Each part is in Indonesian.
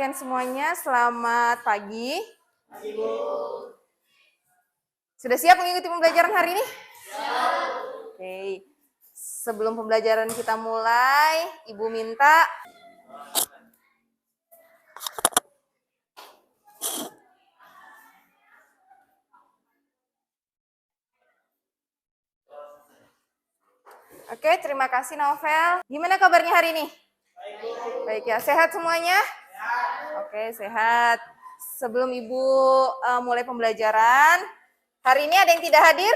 kalian semuanya, selamat pagi. Sudah siap mengikuti pembelajaran hari ini? Oke. Sebelum pembelajaran kita mulai, Ibu minta Oke, terima kasih Novel. Gimana kabarnya hari ini? Baik ya, sehat semuanya? Oke, sehat. Sebelum Ibu mulai pembelajaran, hari ini ada yang tidak hadir?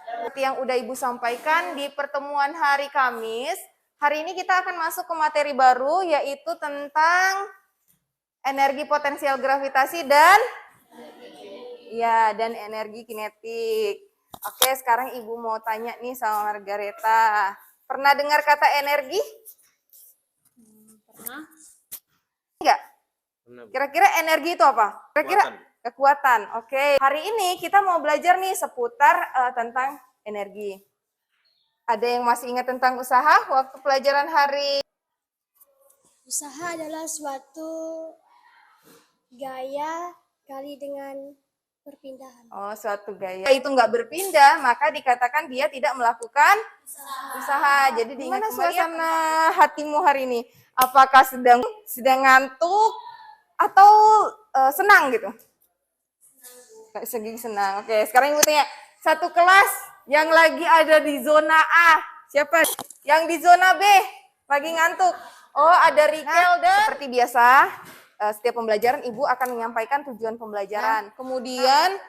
Seperti yang udah Ibu sampaikan di pertemuan hari Kamis, hari ini kita akan masuk ke materi baru, yaitu tentang energi potensial gravitasi dan energi kinetik. Oke, sekarang Ibu mau tanya nih sama Margareta. Pernah dengar kata energi? Pernah. Enggak? Kira-kira energi itu apa? Kira-kira kekuatan. Oke. Hari ini kita mau belajar nih seputar tentang energi. Ada yang masih ingat tentang usaha waktu pelajaran hari? Usaha adalah suatu gaya kali dengan perpindahan. Oh, suatu gaya. Itu nggak berpindah, maka dikatakan dia tidak melakukan usaha. Jadi gimana suasana hatimu hari ini? Apakah sedang ngantuk atau senang gitu? Segi senang. Oke, sekarang Ibu tanya, satu kelas yang lagi ada di zona A, siapa? Yang di zona B lagi ngantuk. Oh, ada Rikel dan seperti biasa, setiap pembelajaran Ibu akan menyampaikan tujuan pembelajaran. Kemudian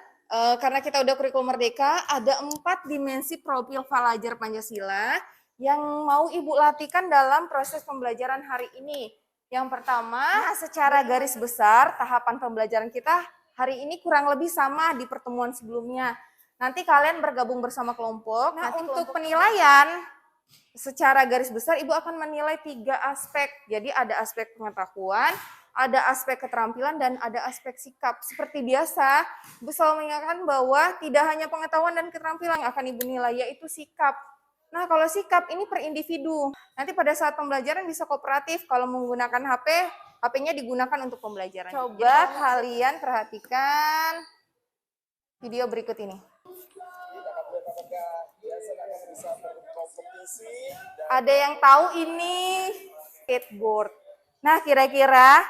karena kita udah kurikulum merdeka, ada 4 dimensi profil pelajar Pancasila yang mau Ibu latihkan dalam proses pembelajaran hari ini. Yang pertama, secara garis besar tahapan pembelajaran kita hari ini kurang lebih sama di pertemuan sebelumnya. Nanti kalian bergabung bersama kelompok. Nah, untuk penilaian secara garis besar Ibu akan menilai 3 aspek. Jadi ada aspek pengetahuan, ada aspek keterampilan, dan ada aspek sikap. Seperti biasa, Ibu selalu mengingatkan bahwa tidak hanya pengetahuan dan keterampilan yang akan Ibu nilai, yaitu sikap. Nah, kalau sikap ini per individu. Nanti pada saat pembelajaran bisa kooperatif. Kalau menggunakan HP, HP-nya digunakan untuk pembelajaran. Coba kalian perhatikan video berikut ini. Ada yang tahu ini skateboard. Nah, kira-kira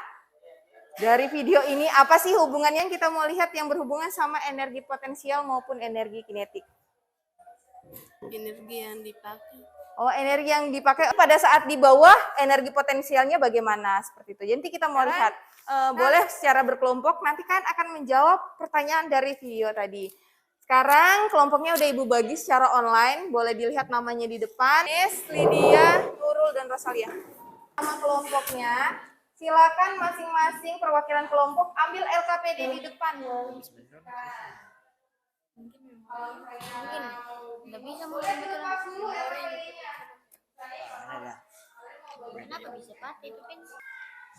dari video ini apa sih hubungannya yang kita mau lihat yang berhubungan sama energi potensial maupun energi kinetik? Energi yang dipakai. Oh, energi yang dipakai pada saat di bawah energi potensialnya bagaimana seperti itu. Jadi kita mau lihat, boleh secara berkelompok nanti kan akan menjawab pertanyaan dari video tadi. Sekarang kelompoknya udah Ibu bagi secara online, boleh dilihat namanya di depan. Lydia, Nurul, dan Rosalia. Nama kelompoknya, silakan masing-masing perwakilan kelompok ambil LKPD di depan. Nggak bisa mungkin kenapa bisa pakai itu kan?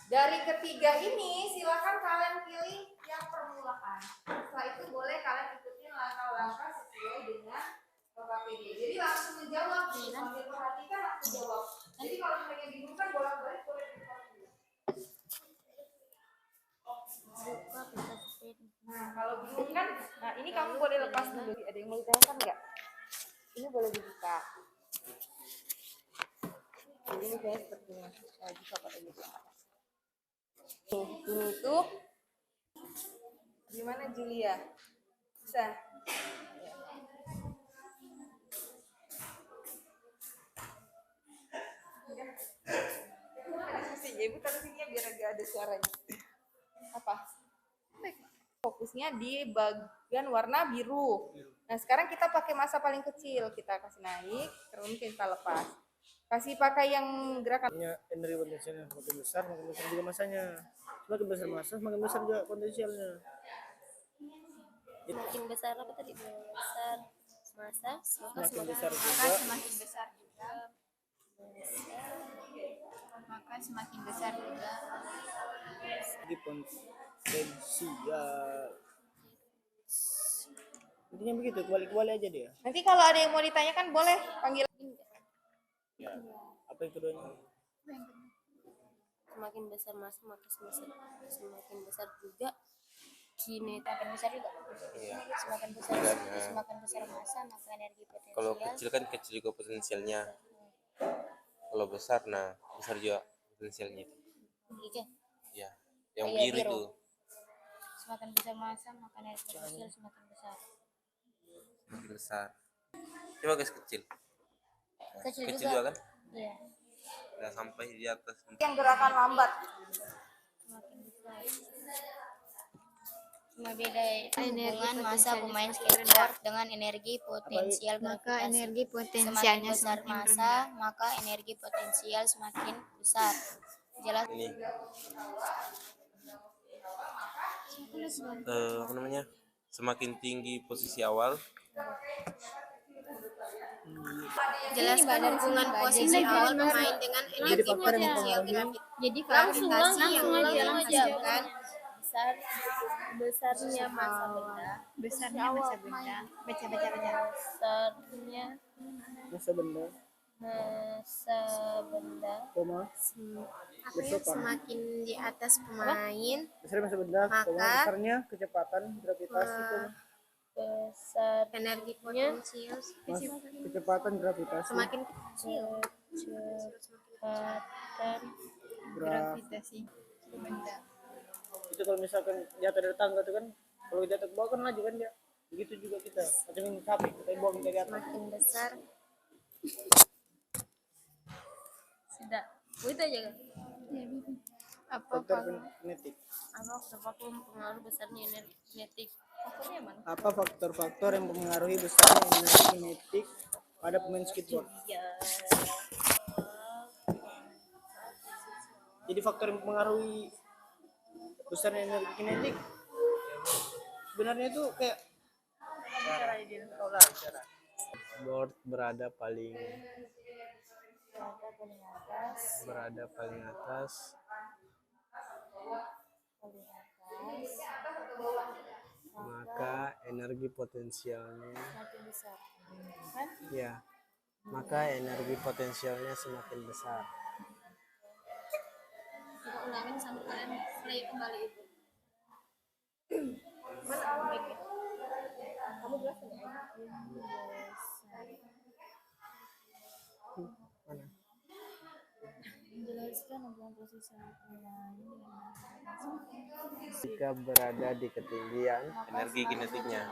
Dari ketiga ini silakan kalian pilih yang permulaan. Setelah itu boleh kalian ikutin langkah-langkah sesuai dengan LKPD. Jadi langsung menjawab, sambil perhatikan langsung jawab. Jadi kalau misalnya bingung kan bolak-balik boleh dulu. Nah, kalau bingung kan, nah ini kamu boleh lepas dulu. Ada yang mau ditanyakan nggak? Ini boleh dibuka. Jadi ini kayak seperti ini. Nah, bisa pakai gitu. Ini tuh gimana Julia? Bisa? Ibu taruh sini ya biar agak ada suaranya. Apa? Fokusnya di bagian warna biru. Nah, sekarang kita pakai massa paling kecil. Kita kasih naik, terus kita lepas. Kasih pakai yang gerakan. Energi potensial yang semakin besar, makin besar juga masanya. Semakin besar massa, semakin besar juga potensialnya. Semakin besar apa tadi? Besar massa, semakin besar juga. Semakin besar juga. Maka semakin besar juga. Energi potensial. Intinya begitu, kuali-kuali aja dia. Nanti kalau ada yang mau ditanyakan boleh panggil. Ya. Apa yang keduanya? Semakin besar massa maka semakin besar juga kinetik. Semakin besar juga. Iya. Semakin besar Karena semakin besar massa maka energi kalau potensial. kecil kan kecil juga potensialnya. Kalau besar, nah besar juga potensialnya. Gitu. Ya, yang Iya, biru biru. itu Semakin besar massa maka energi potensial semakin besar. semakin besar. Coba guys kecil. Nah, Kecil kecil juga. juga kan? Iya. Nah, sampai di atas. Yang gerakan lambat. Semakin besar. Cuma beda hubungan massa pemain skateboard dengan energi potensial Maka gravitasi. energi Semakin potensialnya besar semakin massa, maka energi potensial semakin besar. Jelas. Ini apa namanya? Semakin tinggi posisi awal, Jelaskan hubungan posisi awal pemain dengan energi potensial gravitasi. Jadi gravitasi yang dihasilkan Besarnya massa benda. besarnya massa benda. Baca. Besarnya Masa benda, massa benda. koma, Apa ya, semakin di atas pemain, besar masa benda, koma, Maka- besarnya kecepatan gravitasi, koma, Besar energi potensial kecepatan gravitasi, semakin kecil. kecepatan Gravitasi benda. itu kalau misalkan jatuh dari tangga itu kan, kalau jatuh ke bawah kan laju kan dia, begitu juga kita, macam sapi kita buang dari atas. Semakin besar sudah. Itu aja kan? apa Faktor kinetik. Apa faktor mempengaruhi besarnya energi kinetik? Faktornya mana? Apa faktor-faktor yang mempengaruhi besarnya energi kinetik pada pemain skateboard? Jadi faktor yang mempengaruhi besarnya energi kinetik sebenarnya itu kayak board berada paling atas, maka energi potensialnya ya maka energi potensialnya semakin besar. Kita ulangin sampai kalian play kembali itu. Menjelaskan hubungan posisi pemain Jika berada di ketinggian energi kinetiknya.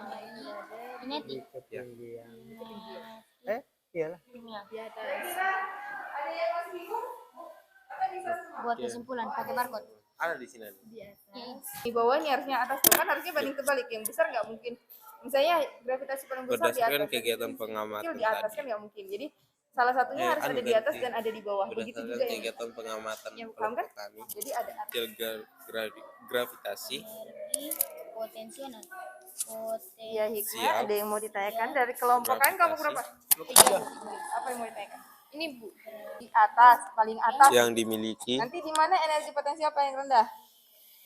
di ketinggian iyalah buat kesimpulan pakai barcode. Ada di sini. Di bawah ini harusnya atas tuh kan harusnya banding terbalik, yang besar nggak mungkin. Misalnya gravitasi paling besar di Berdasarkan atas, kegiatan kecil pengamatan di atas tadi. kan nggak mungkin. Jadi salah satunya harus ada di atas ganti. dan ada di bawah. Begitu Berdasarkan juga yang kegiatan pengamatan yang paham kan? kelompok tani, Jadi ada kecil gravitasi, Energi potensial. ya hikmah. Siap. Ada yang mau ditanyakan dari kelompok kalian kamu berapa? Gravitasi. Apa yang mau ditanyakan? Ini Bu, di atas, paling atas. yang dimiliki Nanti di mana energi potensial paling rendah?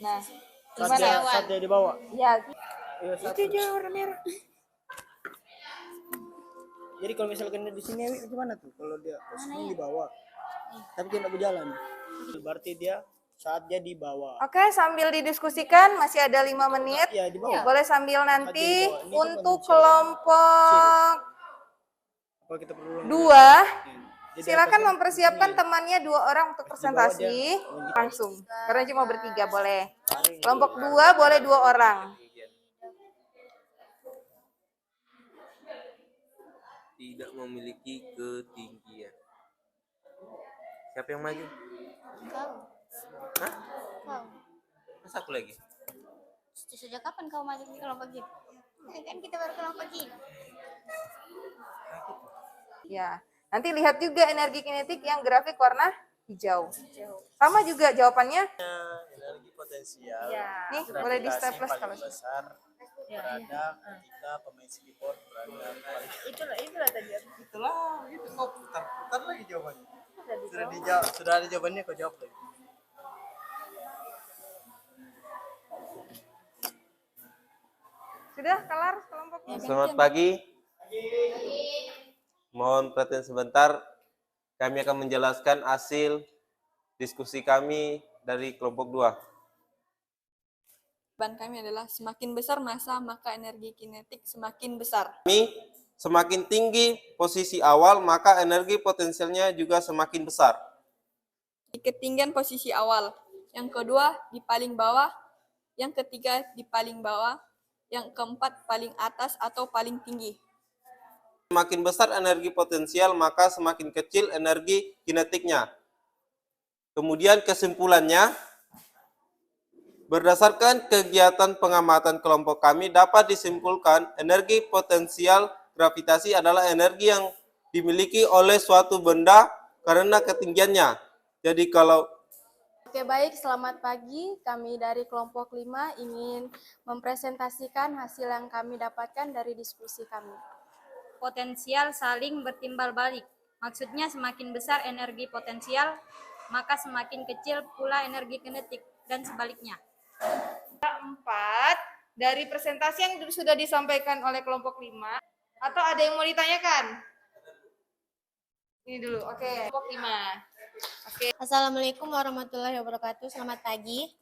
Nah, di saat mana? dia di bawah. Ya, Iya, itu aja warna merah. Jadi kalau misalkan dia di sini gimana tuh? Kalau dia posisinya di bawah, tapi dia tidak berjalan, berarti dia saat dia di bawah. Oke, sambil didiskusikan masih ada 5 menit. Iya, di bawah. Boleh sambil nanti Saat di bawah. Ini kan untuk kondisi kelompok Apa kita perlu? 2, Jadi silakan atasnya mempersiapkan begini. temannya 2 orang untuk presentasi langsung. Karena cuma bertiga boleh. Kelompok 2 boleh 2 orang. tidak memiliki ketinggian. Siapa yang maju? Kau. Hah? Kau. Masa aku lagi? Sejak kapan kau maju di kelompok ini? Kan kita baru kelompok ini. Ya, nanti lihat juga energi kinetik yang grafik warna hijau. Sama juga jawabannya. energi potensial Nih, boleh di gravitasi staples paling kalau besar berada ketika pemain skateboard berada paling itulah tadi. itu kok putar lagi jawabannya. Sudah ada jawabannya, kau jawab lagi. Sudah kelar kelompoknya. Selamat pagi. Mohon perhatian sebentar. Kami akan menjelaskan hasil diskusi kami dari kelompok 2. Jawaban kami adalah semakin besar massa, maka energi kinetik semakin besar. Semakin tinggi posisi awal, maka energi potensialnya juga semakin besar. Di ketinggian posisi awal. Yang kedua di paling bawah. Yang ketiga di paling bawah. Yang keempat paling atas atau paling tinggi. Semakin besar energi potensial, maka semakin kecil energi kinetiknya. Kemudian kesimpulannya, berdasarkan kegiatan pengamatan kelompok kami dapat disimpulkan energi potensial gravitasi adalah energi yang dimiliki oleh suatu benda karena ketinggiannya. Jadi kalau Oke, baik, selamat pagi. Kami dari kelompok 5 ingin mempresentasikan hasil yang kami dapatkan dari diskusi kami. Potensial saling bertimbal balik. Maksudnya semakin besar energi potensial, maka semakin kecil pula energi kinetik dan sebaliknya. 4 dari presentasi yang sudah disampaikan oleh kelompok 5, atau ada yang mau ditanyakan? Ini dulu, oke. Kelompok 5. Assalamualaikum warahmatullahi wabarakatuh. Selamat pagi.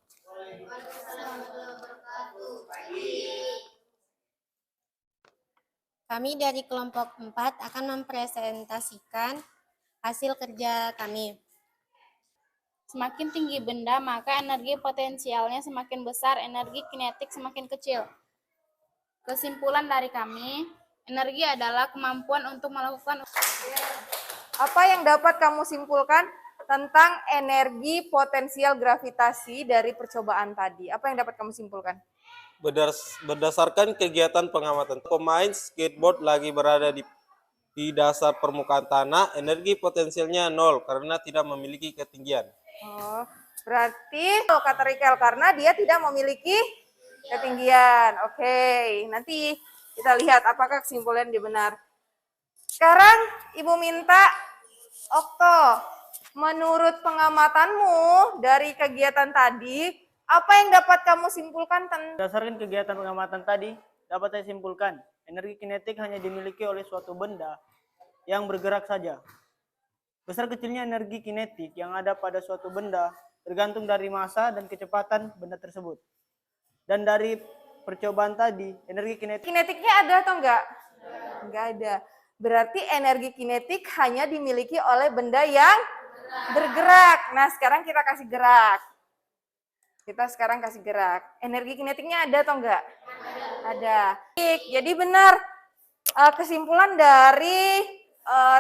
Kami dari kelompok 4 akan mempresentasikan hasil kerja kami. Semakin tinggi benda, maka energi potensialnya semakin besar, energi kinetik semakin kecil. Kesimpulan dari kami, energi adalah kemampuan untuk melakukan. Apa yang dapat kamu simpulkan tentang energi potensial gravitasi dari percobaan tadi? Apa yang dapat kamu simpulkan? berdasarkan kegiatan pengamatan, pemain skateboard lagi berada di dasar permukaan tanah, energi potensialnya 0 karena tidak memiliki ketinggian. Oh, berarti kata Rikel karena dia tidak memiliki ketinggian. Oke, nanti kita lihat apakah kesimpulan dia benar. Sekarang Ibu minta Okto, menurut pengamatanmu dari kegiatan tadi, apa yang dapat kamu simpulkan tentang Berdasarkan kegiatan pengamatan tadi, dapat saya simpulkan, energi kinetik hanya dimiliki oleh suatu benda yang bergerak saja. Besar kecilnya energi kinetik yang ada pada suatu benda tergantung dari massa dan kecepatan benda tersebut. Dan dari percobaan tadi, energi kinetiknya ada atau enggak? Enggak ada. Berarti energi kinetik hanya dimiliki oleh benda yang bergerak. Nah, sekarang kita kasih gerak. Kita sekarang kasih gerak. Energi kinetiknya ada atau enggak? Ada. Jadi benar kesimpulan dari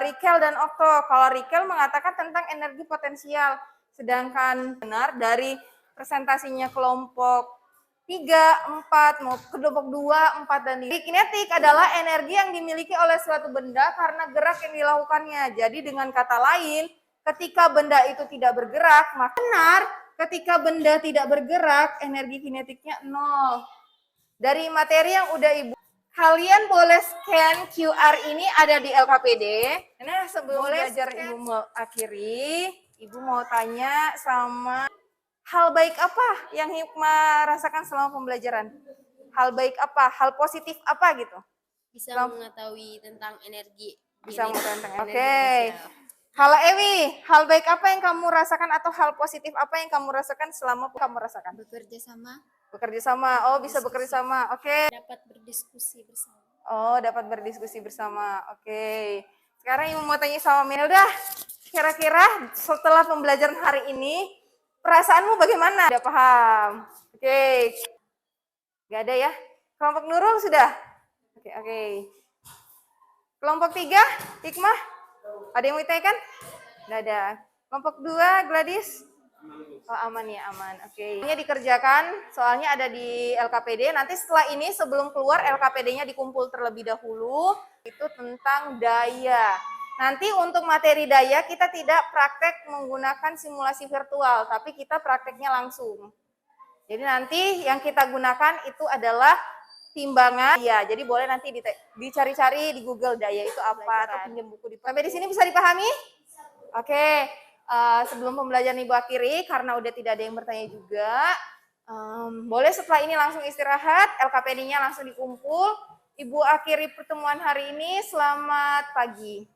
Rikel dan Okto. Kalau Rikel mengatakan tentang energi potensial. Sedangkan benar dari presentasinya kelompok 3, 4, mau kelompok 2, 4, dan 5. Kinetik adalah energi yang dimiliki oleh suatu benda karena gerak yang dilakukannya. Jadi dengan kata lain, ketika benda itu tidak bergerak, maka benar ketika benda tidak bergerak, energi kinetiknya 0. Dari materi yang udah Ibu, kalian boleh scan QR ini ada di LKPD. Nah, sebelum belajar Ibu mau akhiri, Ibu mau tanya sama hal baik apa yang Hikmah rasakan selama pembelajaran? Hal baik apa? Hal positif apa gitu? Bisa mengetahui tentang energi. Bisa mengetahui tentang. energi Oke. potensial. Halo Ewi, hal baik apa yang kamu rasakan atau hal positif apa yang kamu rasakan selama kamu rasakan? Bekerja sama, Bekerja sama. Oh, bisa bekerja sama. Oke. dapat berdiskusi bersama. Oh, dapat berdiskusi bersama. Oke. Sekarang Ibu mau tanya sama Melda. Kira-kira setelah pembelajaran hari ini, perasaanmu bagaimana? Udah paham. Oke. Gak ada ya? Kelompok Nurul sudah? Oke. Kelompok 3, Hikmah? Ada yang mau ditanyakan? Nggak ada. Kelompok 2, Gladys? Oh, aman ya, aman. Oke. Ini dikerjakan, soalnya ada di LKPD. Nanti setelah ini, sebelum keluar, LKPD-nya dikumpul terlebih dahulu. Itu tentang daya. Nanti untuk materi daya, kita tidak praktek menggunakan simulasi virtual, tapi kita prakteknya langsung. Jadi nanti yang kita gunakan itu adalah timbangan. Ya, jadi boleh nanti dicari-cari di Google daya itu apa, atau pinjam buku. Sampai di sini bisa dipahami? Oke. Sebelum pembelajaran Ibu akhiri, karena udah tidak ada yang bertanya juga, boleh setelah ini langsung istirahat, LKPD-nya langsung dikumpul. Ibu akhiri pertemuan hari ini, selamat pagi.